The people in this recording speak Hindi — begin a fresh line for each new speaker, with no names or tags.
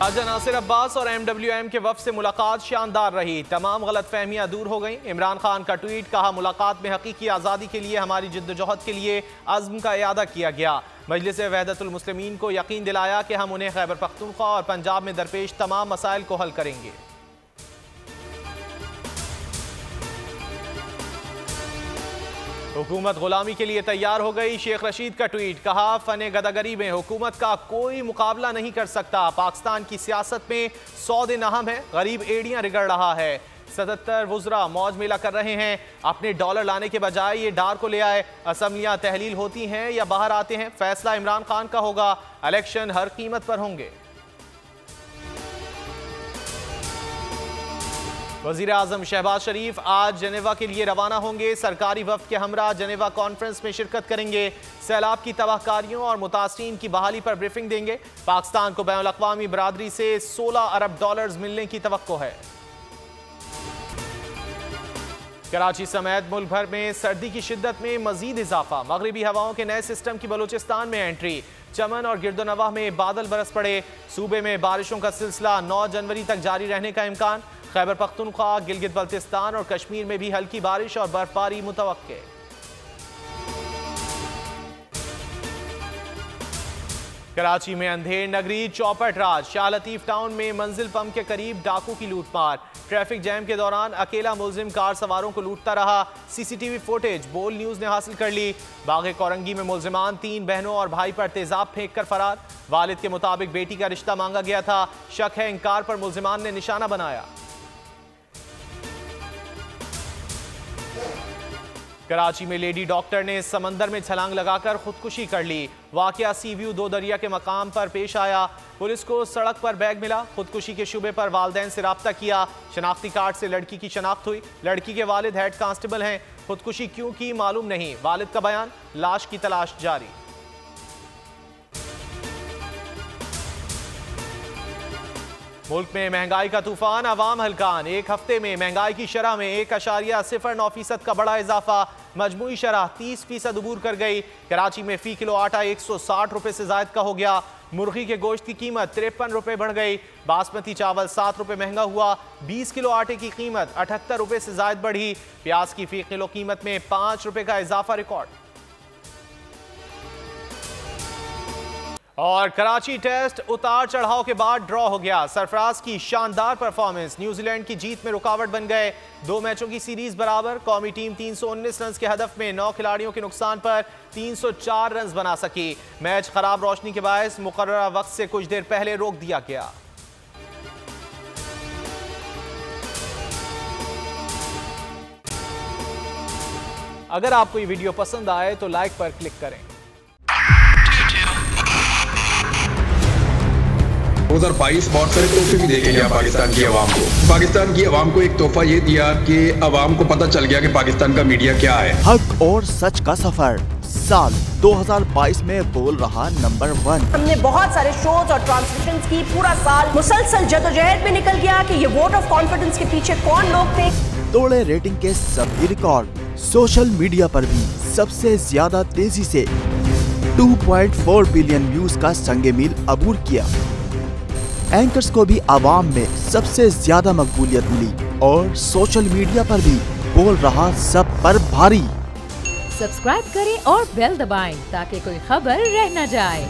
राजा नासिर अब्बास और MWM के वफ़द से मुलाकात शानदार रही, तमाम गलतफहमियां दूर हो गईं। इमरान खान का ट्वीट, कहा मुलाकात में हकीकी आज़ादी के लिए हमारी जिद्दोजहद के लिए अज़्म का इयादा किया गया। मजलिस वहदतुल मुस्लिमीन को यकीन दिलाया कि हम उन्हें खैबर पख्तूनख्वा और पंजाब में दरपेश तमाम मसाइल को हल करेंगे। हुकूमत गुलामी के लिए तैयार हो गई, शेख रशीद का ट्वीट, कहा फने गदागरी में हुकूमत का कोई मुकाबला नहीं कर सकता। पाकिस्तान की सियासत में 100 दिन अहम है, गरीब एड़ियां रिगड़ रहा है। 77 वुज़रा मौज मेला कर रहे हैं, अपने डॉलर लाने के बजाय ये डार को ले आए। असम्बलियां तहलील होती हैं या बाहर आते हैं, फैसला इमरान खान का होगा। इलेक्शन हर कीमत पर होंगे। वज़ीर आज़म शहबाज शरीफ आज जनेवा के लिए रवाना होंगे। सरकारी वफ़द के हमरा जनेवा कॉन्फ्रेंस में शिरकत करेंगे। सैलाब की तबाहकारियों और मुतासरीन की बहाली पर ब्रीफिंग देंगे। पाकिस्तान को बैनुल अक़वामी बरादरी से 16 अरब डॉलर्स मिलने की तवक्को है। कराची समेत मुल्क भर में सर्दी की शिद्दत में मजीद इजाफा, मगरिबी हवाओं के नए सिस्टम की बलूचिस्तान में एंट्री। चमन और गिरदोनवाह में बादल बरस पड़े। सूबे में बारिशों का सिलसिला 9 जनवरी तक जारी रहने का इम्कान। खैबर पख्तूनख्वा, गिलगित बल्तिस्तान और कश्मीर में भी हल्की बारिश और बर्फबारी मुतवक्के। कराची में अंधेर नगरी चौपट राज, शाह लतीफ टाउन में मंजिल पंप के करीब डाकू की लूटमार। ट्रैफिक जैम के दौरान अकेला मुलजिम कार सवारों को लूटता रहा। CCTV फुटेज बोल न्यूज ने हासिल कर ली। बागे कोरंगी में मुलजिमान 3 बहनों और भाई पर तेजाब फेंक कर फरार। वालिद के मुताबिक बेटी का रिश्ता मांगा गया था, शक है इंकार पर मुलजिमान ने निशाना बनाया। कराची में लेडी डॉक्टर ने समंदर में छलांग लगाकर खुदकुशी कर ली। वाकया सी व्यू 2 दरिया के मकाम पर पेश आया। पुलिस को सड़क पर बैग मिला। खुदकुशी के शुबे पर वालिदैन से राब्ता किया। शनाख्ती कार्ड से लड़की की शनाख्त हुई। लड़की के वालिद हेड कांस्टेबल हैं। खुदकुशी क्यों की मालूम नहीं। वालिद का बयान, लाश की तलाश जारी। मुल्क में महंगाई का तूफान, अवाम हलकान। एक हफ्ते में महंगाई की शरह में 1.09% का बड़ा इजाफा। मजमूई शरह 30% अबूर कर गई। कराची में फी किलो आटा 160 रुपए से जायद का हो गया। मुर्गी के गोश्त की कीमत 53 रुपए बढ़ गई। बासमती चावल 7 रुपए महंगा हुआ। 20 किलो आटे की कीमत 78 रुपए से जायद बढ़ी। प्याज की फी किलो कीमत में 5 रुपए का इजाफा रिकॉर्ड। और कराची टेस्ट उतार चढ़ाव के बाद ड्रॉ हो गया। सरफराज की शानदार परफॉर्मेंस न्यूजीलैंड की जीत में रुकावट बन गए। 2 मैचों की सीरीज बराबर। कौमी टीम 319 रन के हदफ में 9 खिलाड़ियों के नुकसान पर 304 रन बना सकी। मैच खराब रोशनी के बायस मुकर्ररा वक्त से कुछ देर पहले रोक दिया गया। अगर आपको ये वीडियो पसंद आए तो लाइक पर क्लिक करें।
2022 बहुत सारे तोहफे भी देखे गया पाकिस्तान की आवाम को। पाकिस्तान की आवाम को एक तोहफा ये दिया कि आवाम को पता चल गया कि पाकिस्तान का मीडिया क्या है।
हक और सच का सफर साल 2022 में बोल रहा नंबर 1।
हमने बहुत सारे शोज और ट्रांसमिशंस की। पूरा साल मुसलसल जदोजहद में निकल गया कि ये वोट ऑफ कॉन्फिडेंस के पीछे कौन लोग थे।
तोड़े रेटिंग के सभी रिकॉर्ड। सोशल मीडिया पर भी सबसे ज्यादा तेजी से 2.4 बिलियन व्यूज का संगे मील अबूर किया। एंकर्स को भी आवाम में सबसे ज्यादा मकबूलियत मिली और सोशल मीडिया पर भी बोल रहा सब पर भारी।
सब्सक्राइब करें और बेल दबाएं ताकि कोई खबर रह न जाए।